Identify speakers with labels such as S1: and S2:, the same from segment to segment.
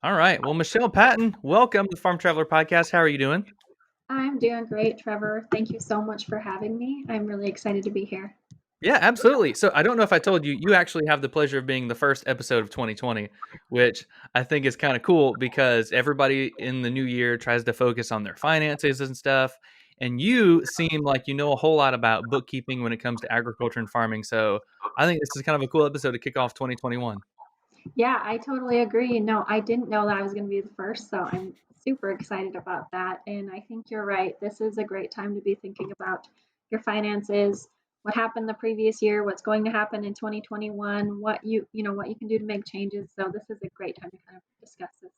S1: All right. Well, Michelle Patten, welcome to the Farm Traveler Podcast. How are you doing?
S2: I'm doing great, Trevor. Thank you so much for having me. I'm really excited to be here.
S1: Yeah, absolutely. So I don't know if I told you, you actually have the pleasure of being the first episode of 2020, which I think is kind of cool because everybody in the new year tries to focus on their finances and stuff. And you seem like you know a whole lot about bookkeeping when it comes to agriculture and farming. So I think this is kind of a cool episode to kick off 2021.
S2: Yeah, I totally agree. No, I didn't know that I was going to be the first, so I'm super excited about that. And I think you're right. This is a great time to be thinking about your finances, what happened the previous year, what's going to happen in 2021, what you can do to make changes. So this is a great time to kind of discuss this.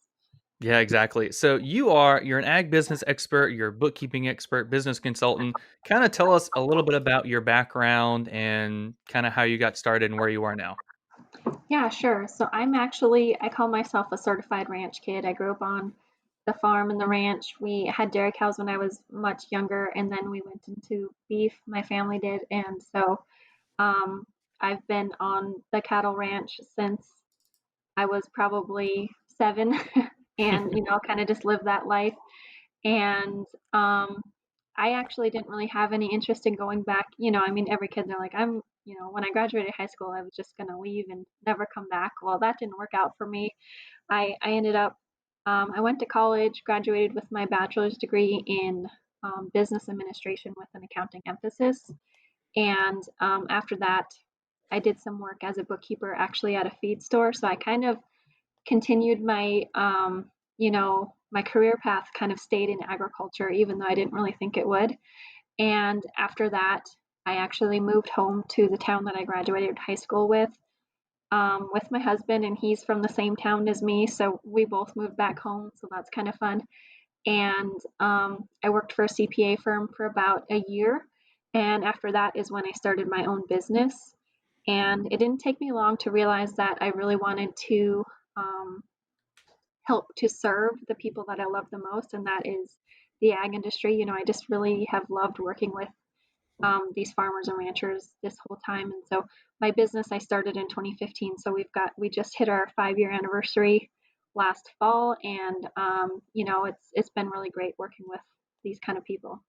S1: Yeah, exactly. So you're an ag business expert, you're a bookkeeping expert, business consultant. Kind of tell us a little bit about your background and kind of how you got started and where you are now.
S2: Yeah, sure. So I call myself a certified ranch kid. I grew up on the farm and the ranch. We had dairy cows when I was much younger, and then we went into beef, my family did. And so um, I've been on the cattle ranch since I was probably 7 and, kind of just lived that life. And I actually didn't really have any interest in going back. I mean, every kid, they're like, when I graduated high school, I was just going to leave and never come back. Well, that didn't work out for me. I ended up, I went to college, graduated with my bachelor's degree in business administration with an accounting emphasis. And after that, I did some work as a bookkeeper actually at a feed store. So I kind of continued my career path kind of stayed in agriculture, even though I didn't really think it would. And after that, I actually moved home to the town that I graduated high school with my husband, and he's from the same town as me. So we both moved back home. So that's kind of fun. And I worked for a CPA firm for about a year. And after that is when I started my own business. And it didn't take me long to realize that I really wanted to um, help to serve the people that I love the most, and that is the ag industry. I just really have loved working with these farmers and ranchers this whole time. And so my business I started in 2015. So we just hit our 5 year anniversary last fall, and it's been really great working with these kind of people.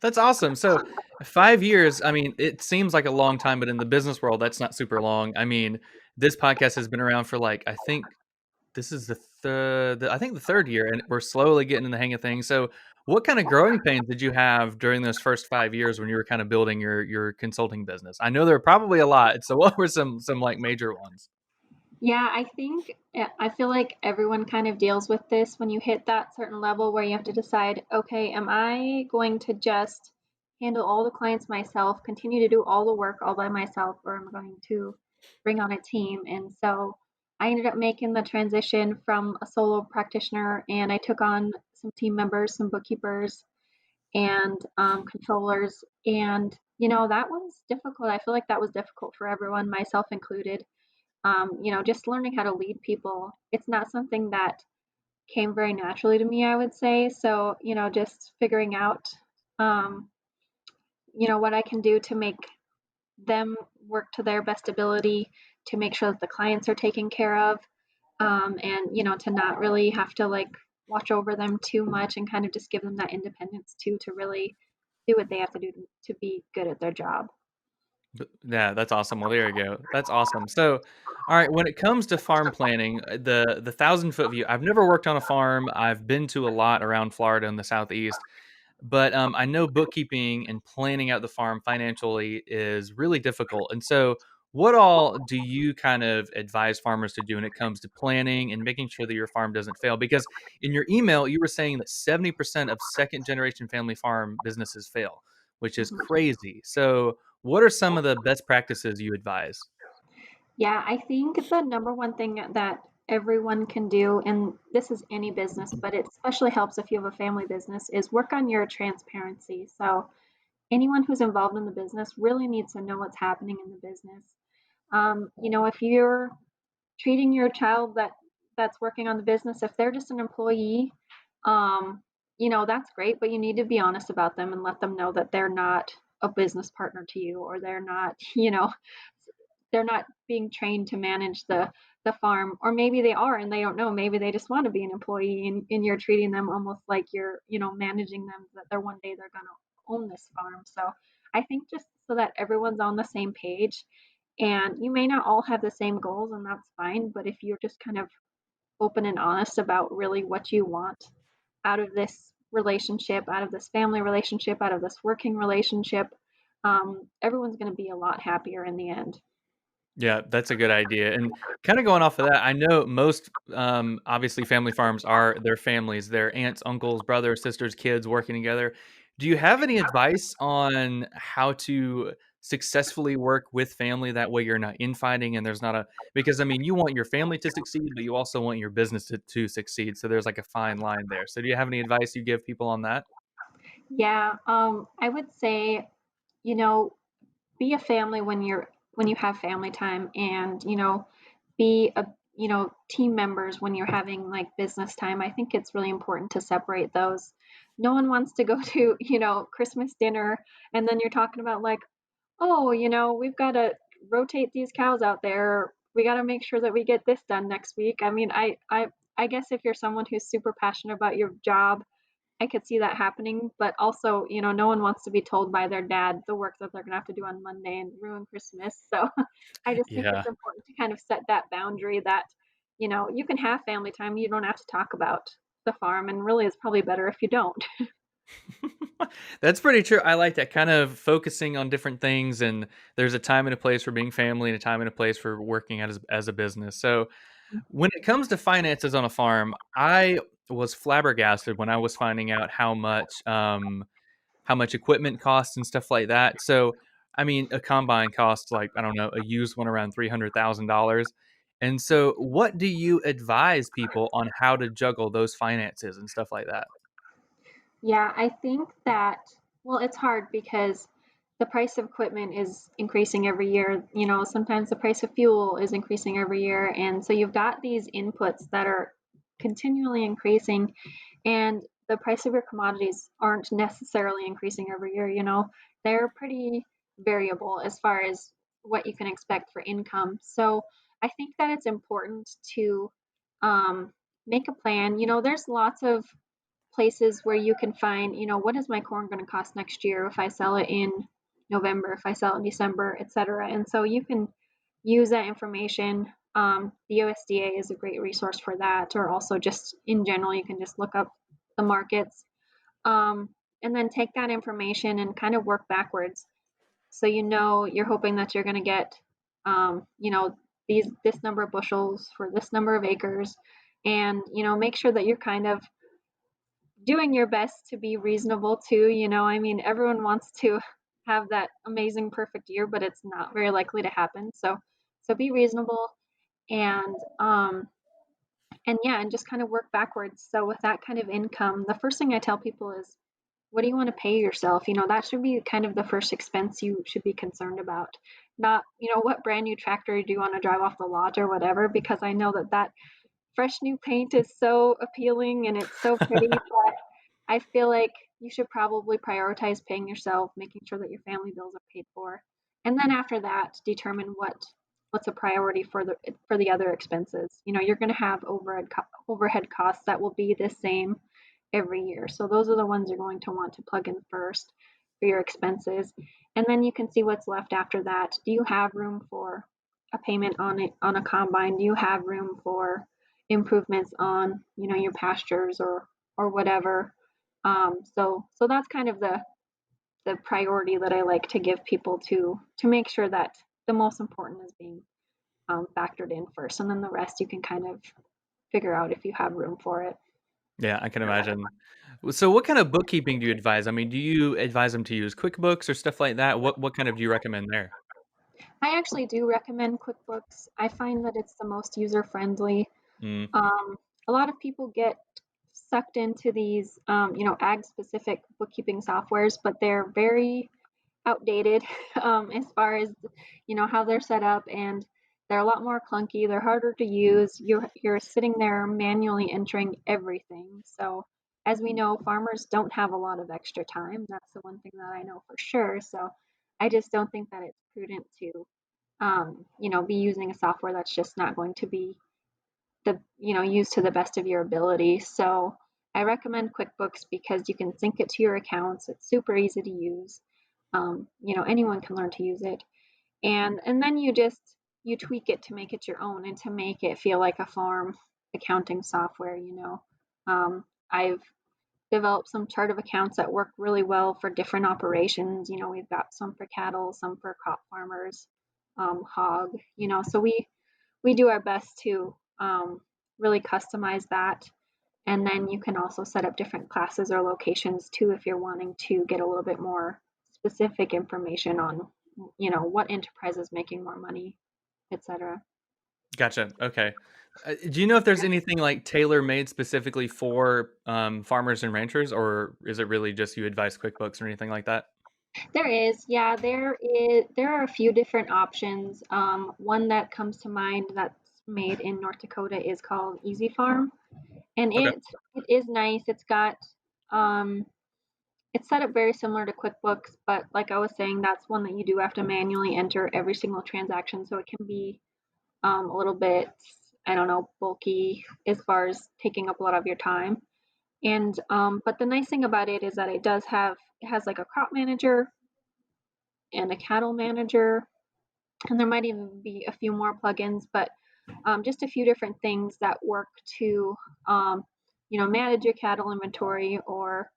S1: That's awesome. So 5 years, I mean, it seems like a long time, but in the business world, that's not super long. I mean, this podcast has been around for like, I think this is I think the third year, and we're slowly getting in the hang of things. So, what kind of growing pains did you have during those first 5 years when you were kind of building your consulting business? I know there were probably a lot. So, what were some like major ones?
S2: Yeah, I feel like everyone kind of deals with this when you hit that certain level where you have to decide, okay, am I going to just handle all the clients myself, continue to do all the work all by myself, or am I going to bring on a team? And so I ended up making the transition from a solo practitioner, and I took on some team members, some bookkeepers, and controllers. And, that was difficult. I feel like that was difficult for everyone, myself included. Just learning how to lead people. It's not something that came very naturally to me, I would say. So, just figuring out, um, what I can do to make them work to their best ability, to make sure that the clients are taken care of, and, to not really have to like watch over them too much and kind of just give them that independence too, to really do what they have to do to be good at their job.
S1: Yeah, that's awesome. Well, there you go. That's awesome. So, all right, when it comes to farm planning, the 1,000 foot view, I've never worked on a farm. I've been to a lot around Florida in the southeast. But I know bookkeeping and planning out the farm financially is really difficult. And so, what all do you kind of advise farmers to do when it comes to planning and making sure that your farm doesn't fail? Because in your email, you were saying that 70% of second generation family farm businesses fail, which is
S2: Mhm.
S1: crazy. So, what are some of the best practices you advise?
S2: Yeah, I think the number one thing that everyone can do, and this is any business, but it especially helps if you have a family business, is work on your transparency. So anyone who's involved in the business really needs to know what's happening in the business. If you're treating your child that's working on the business, if they're just an employee, um, that's great, but you need to be honest about them and let them know that they're not a business partner to you, or they're not, they're not being trained to manage the farm, or maybe they are and they don't know. Maybe they just want to be an employee, and you're treating them almost like you're, managing them, that they're one day they're going to own this farm. So I think just so that everyone's on the same page, and you may not all have the same goals, and that's fine, but if you're just kind of open and honest about really what you want out of this relationship, out of this family relationship, out of this working relationship, everyone's going to be a lot happier in the end.
S1: Yeah, that's a good idea. And kind of going off of that, I know most obviously family farms are their families, their aunts, uncles, brothers, sisters, kids working together. Do you have any advice on how to successfully work with family that way you're not infighting and there's not a because I mean you want your family to succeed, but you also want your business to succeed. So there's like a fine line there. So do you have any advice you give people on that?
S2: Yeah, I would say, you know, be a family when you have family time, and be a team members when you're having like business time. I think it's really important to separate those. No one wants to go to Christmas dinner, and then you're talking about like, oh, we've got to rotate these cows out there, we got to make sure that we get this done next week. I mean, I guess if you're someone who's super passionate about your job, I could see that happening, but also, no one wants to be told by their dad the work that they're gonna have to do on Monday and ruin Christmas. So I just think it's
S1: Yeah.
S2: important to kind of set that boundary that, you can have family time. You don't have to talk about the farm, and really it's probably better if you don't.
S1: That's pretty true. I like that kind of focusing on different things, and there's a time and a place for being family, and a time and a place for working as a business. So, when it comes to finances on a farm, I was flabbergasted when I was finding out how much equipment costs and stuff like that. So, I mean, a combine costs like I don't know, a used one around $300,000. And so, what do you advise people on how to juggle those finances and stuff like that?
S2: Yeah, I think that, well, it's hard because the price of equipment is increasing every year. Sometimes the price of fuel is increasing every year. And so you've got these inputs that are continually increasing, and the price of your commodities aren't necessarily increasing every year. They're pretty variable as far as what you can expect for income. So I think that it's important to um, make a plan. There's lots of places where you can find, what is my corn going to cost next year if I sell it in November, if I sell it in December, etc. And so you can use that information. The USDA is a great resource for that, or also just in general, you can just look up the markets, um, and then take that information and kind of work backwards. So you're hoping that you're going to get, this number of bushels for this number of acres, and make sure that you're kind of doing your best to be reasonable too. I mean, everyone wants to have that amazing perfect year, but it's not very likely to happen. So be reasonable, and and yeah, and just kind of work backwards. So with that kind of income, the first thing I tell people is, what do you want to pay yourself? That should be kind of the first expense you should be concerned about. Not, what brand new tractor do you want to drive off the lot or whatever, because I know that fresh new paint is so appealing and it's so pretty, but I feel like you should probably prioritize paying yourself, making sure that your family bills are paid for, and then after that, determine what's a priority for the other expenses. You're going to have overhead costs that will be the same every year, so those are the ones you're going to want to plug in first for your expenses, and then you can see what's left after that. Do you have room for a payment on a combine? Do you have room for improvements on your pastures or whatever? So that's kind of the priority that I like to give people to make sure that the most important is being factored in first, and then the rest you can kind of figure out if you have room for it.
S1: Yeah, I can imagine. So what kind of bookkeeping do you advise? I mean, do you advise them to use QuickBooks or stuff like that? What kind of do you recommend there?
S2: I actually do recommend QuickBooks. I find that it's the most user friendly.
S1: Mm,
S2: Um, a lot of people get sucked into these, ag specific bookkeeping softwares, but they're very outdated as far as how they're set up, and they're a lot more clunky. They're harder to use. You're sitting there manually entering everything. So as we know, farmers don't have a lot of extra time. That's the one thing that I know for sure. So I just don't think that it's prudent to be using a software that's just not going to be used to the best of your ability. So I recommend QuickBooks because you can sync it to your accounts. It's super easy to use. Anyone can learn to use it. And then you tweak it to make it your own and to make it feel like a farm accounting software. I've developed some chart of accounts that work really well for different operations. We've got some for cattle, some for crop farmers, hog. So we do our best to really customize that. And then you can also set up different classes or locations too if you're wanting to get a little bit more specific information on, what enterprise is making more money, etc.
S1: Gotcha. Okay. Do you know if there's anything like tailor made specifically for farmers and ranchers, or is it really just you advise QuickBooks or anything like that?
S2: There is, yeah, there are a few different options. One that comes to mind that's made in North Dakota is called Easy Farm, and
S1: Okay.
S2: it is nice. Um, it's set up very similar to QuickBooks, but like I was saying, that's one that you do have to manually enter every single transaction, so it can be a little bit, I don't know, bulky as far as taking up a lot of your time. And but the nice thing about it is that it has like a crop manager and a cattle manager, and there might even be a few more plugins, but just a few different things that work to manage your cattle inventory or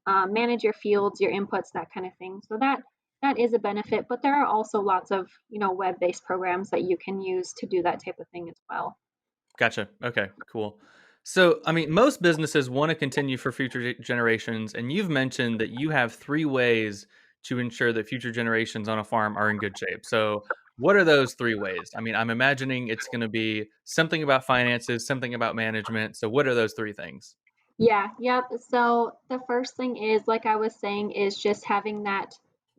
S2: manage your fields, your inputs, that kind of thing. So that is a benefit, but there are also lots of web-based programs that you can use to do that type of thing as well.
S1: Gotcha. Okay, cool. So, I mean, most businesses want to continue for future generations, and you've mentioned that you have three ways to ensure that future generations on a farm are in good shape. So, what are those three ways? I mean, I'm imagining it's going to be something about finances, something about management. So, what are those three things?
S2: Yeah, yep. So the first thing is, like I was saying, is just having that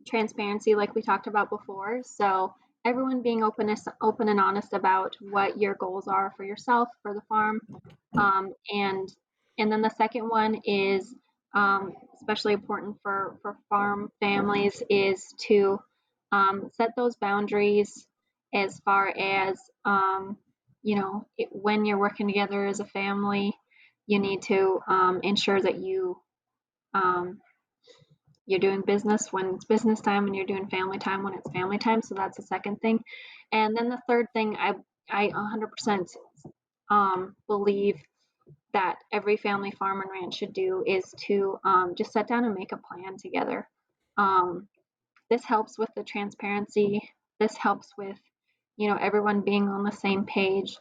S2: transparency, like we talked about before. So everyone being open and honest about what your goals are for yourself, for the farm, and then the second one is especially important for farm families is to set those boundaries as far as when you're working together as a family you need to ensure that um, you're doing business when it's business time and you're doing family time when it's family time. So that's the second thing. And then the third thing, I 100% believe that every family farm and ranch should do is to just sit down and make a plan together. Um, this helps with the transparency. This helps with everyone being on the same page.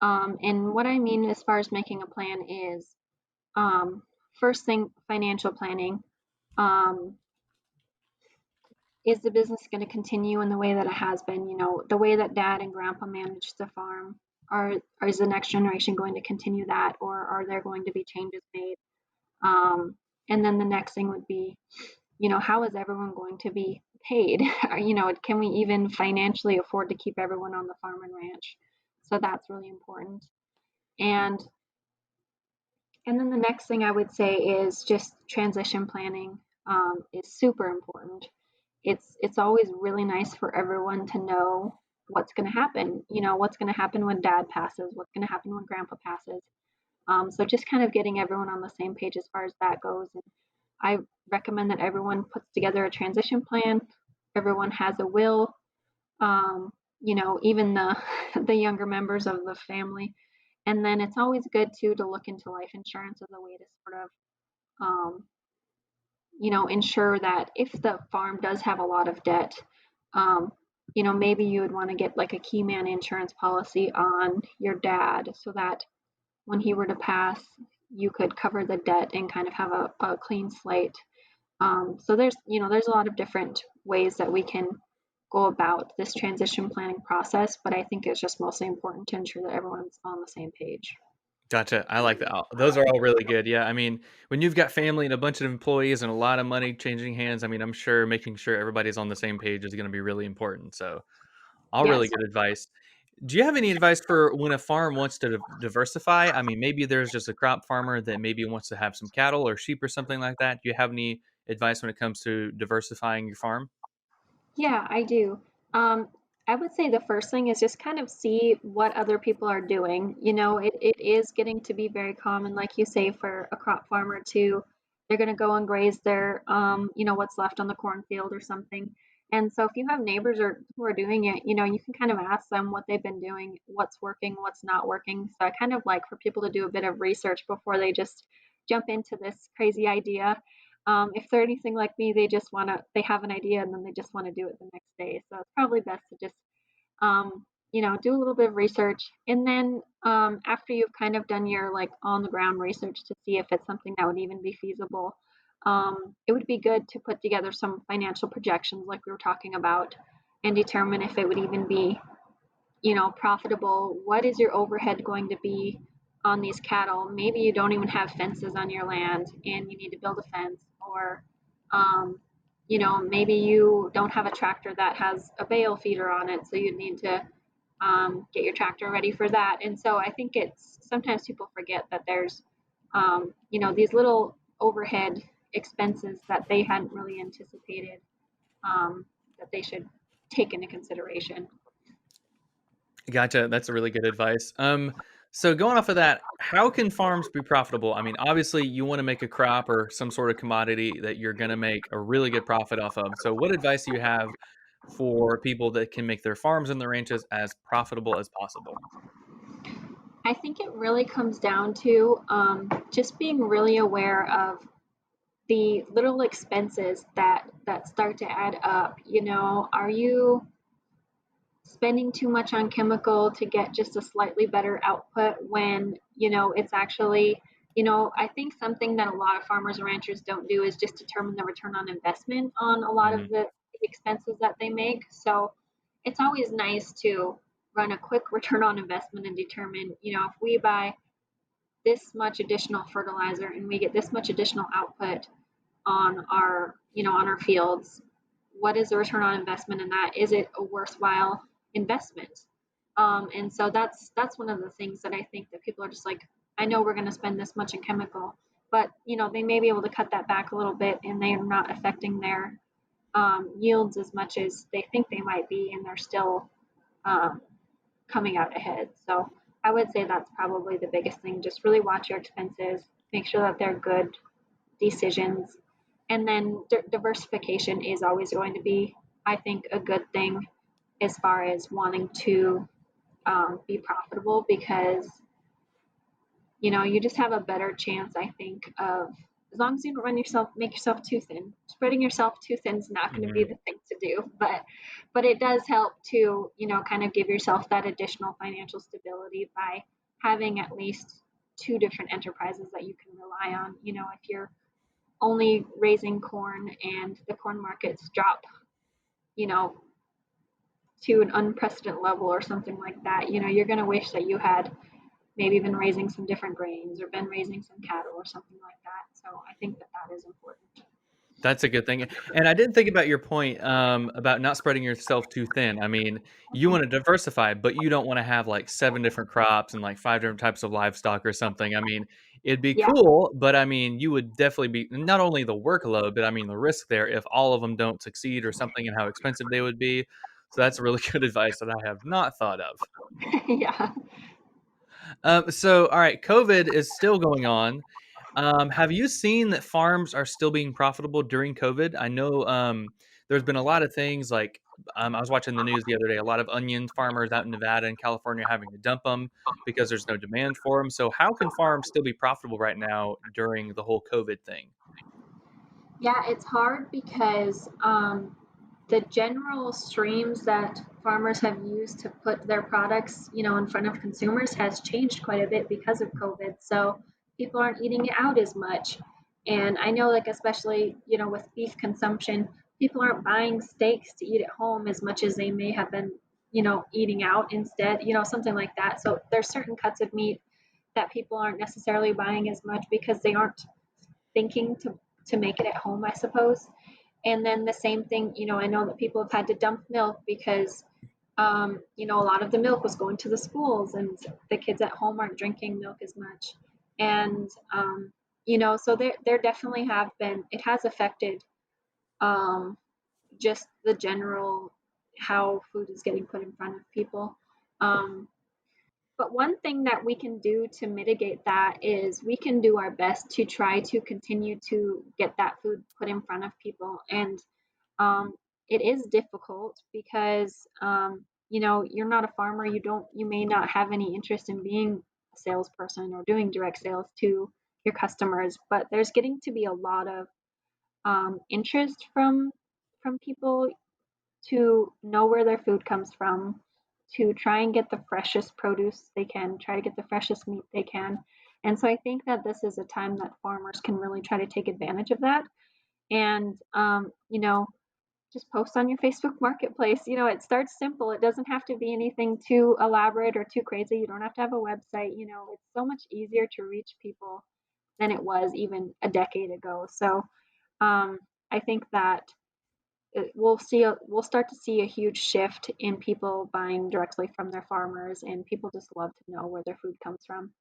S2: And what I mean as far as making a plan is um, first thing, financial planning. Um, is the business going to continue in the way that it has been? The way that dad and grandpa managed the farm. Is the next generation going to continue that, or are there going to be changes made? And then the next thing would be, how is everyone going to be paid? Can we even financially afford to keep everyone on the farm and ranch? So that's really important. And And then the next thing I would say is just transition planning is super important. It's always really nice for everyone to know what's going to happen. What's going to happen when dad passes, what's going to happen when grandpa passes. So just kind of getting everyone on the same page as far as that goes. And I recommend that everyone puts together a transition plan. Everyone has a will. Even the the younger members of the family. And then it's always good too to look into life insurance as a way to sort of, um, ensure that if the farm does have a lot of debt, um, maybe you would want to get like a key man insurance policy on your dad so that when he were to pass, you could cover the debt and kind of have a clean slate. So there's a lot of different ways that we can go about this transition planning process, but I think it's just mostly important to ensure that everyone's on the same page.
S1: Gotcha. I like that. Those are all really good. Yeah. I mean, when you've got family and a bunch of employees and a lot of money changing hands, I mean, I'm sure making sure everybody's on the same page is going to be really important. So, all really
S2: Yes.
S1: good advice. Do you have any advice for when a farm wants to diversify? I mean, maybe there's just a crop farmer that maybe wants to have some cattle or sheep or something like that. Do you have any advice when it comes to diversifying your farm?
S2: Yeah, I do. Um, I would say the first thing is just kind of see what other people are doing. It is getting to be very common, like you say, for a crop farmer to, they're going to go and graze their, what's left on the cornfield or something. And so if you have neighbors or who are doing it, you can kind of ask them what they've been doing, what's working, what's not working. So I kind of like for people to do a bit of research before they just jump into this crazy idea. If they're anything like me, they have an idea and then they just want to do it the next day. So it's probably best to just do a little bit of research. And then after you've kind of done your like on the ground research to see if it's something that would even be feasible, it would be good to put together some financial projections like we were talking about and determine if it would even be profitable. What is your overhead going to be on these cattle? Maybe you don't even have fences on your land and you need to build a fence, or maybe you don't have a tractor that has a bale feeder on it, so you need to get your tractor ready for that. And so I think it's sometimes people forget that there's these little overhead expenses that they hadn't really anticipated, that they should take into consideration.
S1: Gotcha. That's a really good advice. So going off of that, how can farms be profitable? I mean, obviously you want to make a crop or some sort of commodity that you're going to make a really good profit off of. So what advice do you have for people that can make their farms and their ranches as profitable as possible?
S2: I think it really comes down to just being really aware of the little expenses that start to add up. Are you spending too much on chemical to get just a slightly better output when it's actually, I think something that a lot of farmers and ranchers don't do is just determine the return on investment on a lot of
S1: Mhm.
S2: the expenses that they make. So it's always nice to run a quick return on investment and determine, if we buy this much additional fertilizer and we get this much additional output on our fields, what is the return on investment in that? Is it a worthwhile investment? And so that's one of the things that I think that people are just like, I know we're going to spend this much in chemical, but they may be able to cut that back a little bit, and they are not affecting their yields as much as they think they might be, and they're still um, coming out ahead. So I would say that's probably the biggest thing. Just really watch your expenses, make sure that they're good decisions. And then diversification is always going to be, I think, a good thing as far as wanting to be profitable, because you just have a better chance, I think, of, as long as you don't make yourself too thin. Spreading yourself too thin is not going to be
S1: Mhm.
S2: the thing to do, but it does help to kind of give yourself that additional financial stability by having at least two different enterprises that you can rely on. If you're only raising corn and the corn markets drop, you know, to an unprecedented level or something like that, you're going to wish that you had maybe been raising some different grains or been raising some cattle or something like that. So I think that that is important.
S1: That's a good thing, and I didn't think about your point, about not spreading yourself too thin. I mean, you wanna diversify, but you don't wanna have, like, 7 different crops and, like, 5 different types of livestock or something. I mean, it'd be
S2: Yeah.
S1: cool, but, I mean, you would definitely be not only the workload, but, I mean, the risk there if all of them don't succeed or something and how expensive they would be. So that's really good advice that I have not thought of.
S2: Yeah.
S1: So, all right, COVID is still going on. Have you seen that farms are still being profitable during COVID? I know there's been a lot of things like I was watching the news the other day. A lot of onion farmers out in Nevada and California having to dump them because there's no demand for them. So, how can farms still be profitable right now during the whole COVID thing?
S2: Yeah, it's hard because the general streams that farmers have used to put their products, in front of consumers has changed quite a bit because of COVID. So people aren't eating it out as much. And I know, like, especially, with beef consumption, people aren't buying steaks to eat at home as much as they may have been, eating out instead, something like that. So there's certain cuts of meat that people aren't necessarily buying as much because they aren't thinking to make it at home, I suppose. And then the same thing, I know that people have had to dump milk because, a lot of the milk was going to the schools, and the kids at home aren't drinking milk as much. And, so there definitely have been, it has affected just the general how food is getting put in front of people. Um, but one thing that we can do to mitigate that is we can do our best to try to continue to get that food put in front of people. And um, it is difficult because you're not a farmer. You may not have any interest in being a salesperson or doing direct sales to your customers, but there's getting to be a lot of interest from people to know where their food comes from, to try and get the freshest produce they can, try to get the freshest meat they can. And so I think that this is a time that farmers can really try to take advantage of that. And, just post on your Facebook marketplace. It starts simple. It doesn't have to be anything too elaborate or too crazy. You don't have to have a website. It's so much easier to reach people than it was even a decade ago. So I think that we'll start to see a huge shift in people buying directly from their farmers, and people just love to know where their food comes from.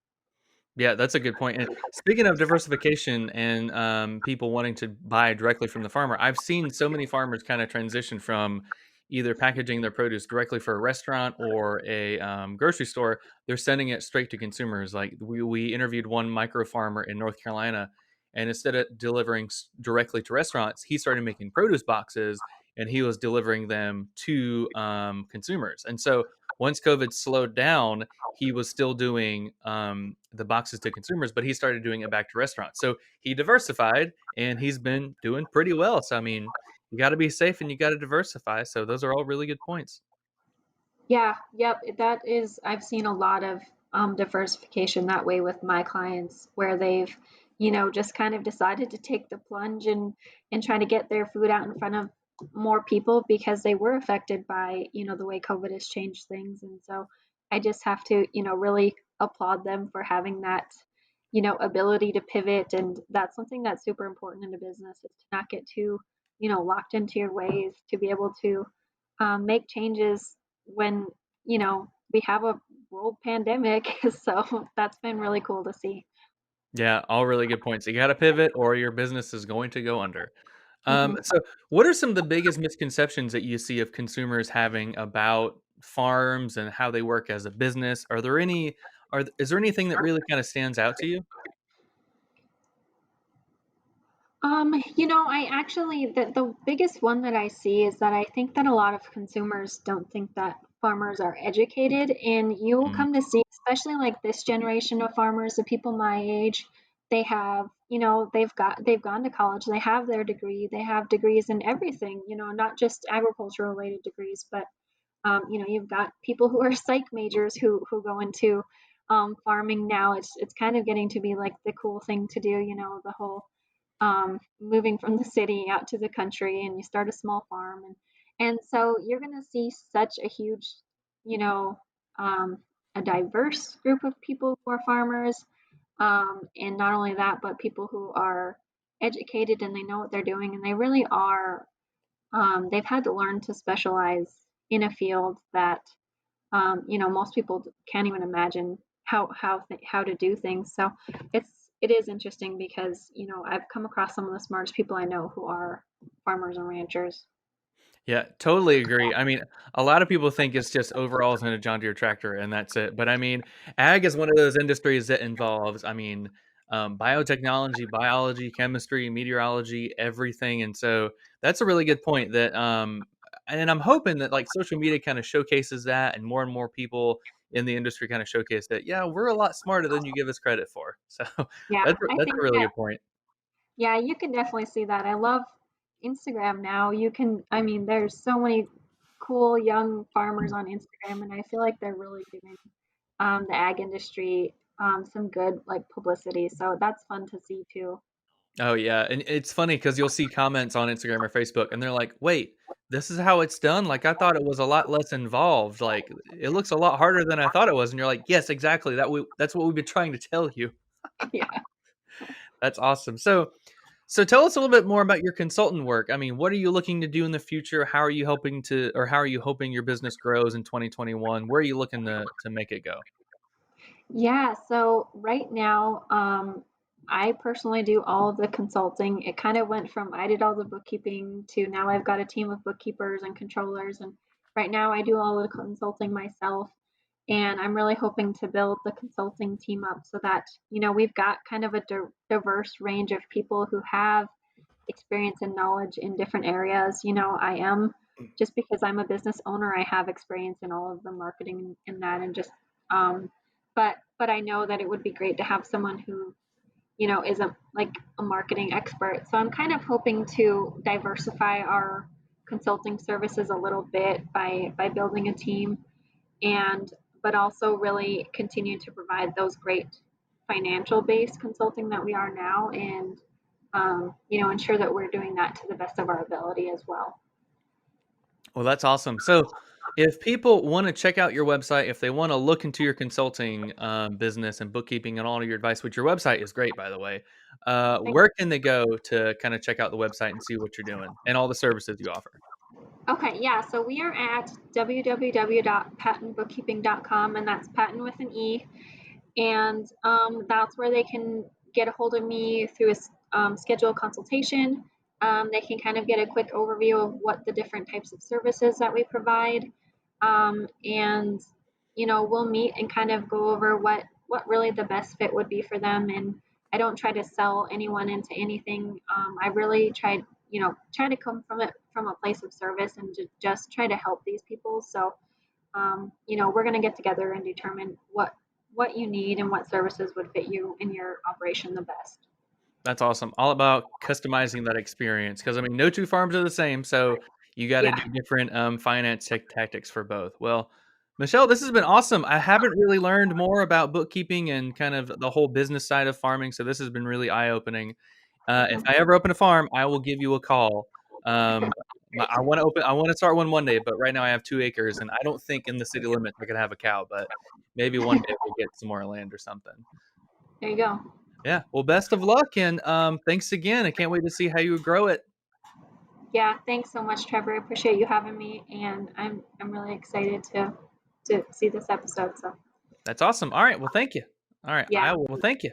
S1: Yeah, that's a good point. And speaking of diversification and people wanting to buy directly from the farmer, I've seen so many farmers kind of transition from either packaging their produce directly for a restaurant or a grocery store. They're sending it straight to consumers. Like we interviewed one micro farmer in North Carolina, and instead of delivering directly to restaurants, he started making produce boxes and he was delivering them to consumers. And so once COVID slowed down, he was still doing the boxes to consumers, but he started doing it back to restaurants. So he diversified, and he's been doing pretty well. So I mean, you got to be safe and you got to diversify. So those are all really good points.
S2: Yeah, yep. That is, I've seen a lot of diversification that way with my clients where they've, just kind of decided to take the plunge and try to get their food out in front of more people because they were affected by, the way COVID has changed things. And so I just have to, really applaud them for having that, ability to pivot. And that's something that's super important in a business is to not get too, locked into your ways, to be able to make changes when we have a world pandemic. So that's been really cool to see.
S1: Yeah, all really good points. You got to pivot, or your business is going to go under.
S2: Hmm.
S1: So, what are some of the biggest misconceptions that you see of consumers having about farms and how they work as a business? Are there any? Is there anything that really kind of stands out to you?
S2: I actually the biggest one that I see is that I think that a lot of consumers don't think that farmers are educated, and you will
S1: Mm,
S2: come to see, especially like this generation of farmers, the people my age, they have, they've gone to college, they have their degree, they have degrees in everything, not just agriculture related degrees, but you've got people who are psych majors who go into farming now. It's kind of getting to be like the cool thing to do, the whole moving from the city out to the country, and you start a small farm, and so you're going to see such a huge, you know, um, a diverse group of people who are farmers, and not only that, but people who are educated and they know what they're doing, and they really are. They've had to learn to specialize in a field that most people can't even imagine how to do things. So it is interesting because I've come across some of the smartest people I know who are farmers and ranchers.
S1: yeah, totally agree. I mean, a lot of people think it's just overalls and a John Deere tractor, and that's it. But I mean, ag is one of those industries that involves, biotechnology, biology, chemistry, meteorology, everything. And so that's a really good point. And I'm hoping that like social media kind of showcases that, and more people in the industry kind of showcase that. Yeah, we're a lot smarter than you give us credit for. So
S2: Yeah, I
S1: that's a
S2: think
S1: really
S2: that
S1: good point.
S2: yeah, you can definitely see that. I love Instagram now. I mean, there's so many cool young farmers on Instagram, and I feel like they're really giving the ag industry some good like publicity. So that's fun to see too.
S1: Oh, yeah, and it's funny because 'cause you'll see comments on Instagram or Facebook, and they're like, "Wait, this is how it's done? Like, I thought it was a lot less involved, like, it looks a lot harder than I thought it was," and you're like, "Yes, exactly, that's what we've been trying to tell you."
S2: Yeah.
S1: That's awesome. So tell us a little bit more about your consultant work. I mean, what are you looking to do in the future? How are you hoping your business grows in 2021? Where are you looking to make it go?
S2: Yeah, so right now, I personally do all of the consulting. It kind of went from I did all the bookkeeping to now I've got a team of bookkeepers and controllers and Right now, I do all the consulting myself, and I'm really hoping to build the consulting team up so that, we've got kind of a diverse range of people who have experience and knowledge in different areas. I am just because I'm a business owner, I have experience in all of the marketing in that, and just but I know that it would be great to have someone who is a marketing expert. So I'm kind of hoping to diversify our consulting services a little bit by building a team, and but also really continue to provide those great financial based consulting that we are now, and ensure that we're doing that to the best of our ability as well.
S1: Well, that's awesome. So, if people want to check out your website, if they want to look into your consulting business and bookkeeping and all of your advice, which your website is great, by the way, where can they go to kind of check out the website and see what you're doing and all the services you offer?
S2: Okay, yeah, so we are at www.pattenbookkeeping.com, and that's Patten with an E. And that's where they can get a hold of me through a scheduled consultation. They can kind of get a quick overview of what the different types of services that we provide, and we'll meet and kind of go over what really the best fit would be for them. And I don't try to sell anyone into anything. I really try to come from a place of service and just try to help these people. So we're going to get together and determine what you need and what services would fit you in your operation the best.
S1: That's awesome. All about customizing that experience because I mean, no two farms are the same, so you got to
S2: Yeah.
S1: do different finance tactics for both. Well, Michelle, this has been awesome. I haven't really learned more about bookkeeping and kind of the whole business side of farming, so this has been really eye opening. If I ever open a farm, I will give you a call. Um,
S2: Great.
S1: I want to start one day, but right now I have 2 acres, and I don't think in the city limits I could have a cow, but maybe one day we'll get some more land or something.
S2: There you go.
S1: Yeah. Well, best of luck and thanks again. I can't wait to see how you grow it.
S2: Yeah, thanks so much, Trevor. I appreciate you having me, and I'm really excited to see this episode. So
S1: That's awesome. All right. Well, thank you. All right.
S2: yeah.
S1: Well, thank you.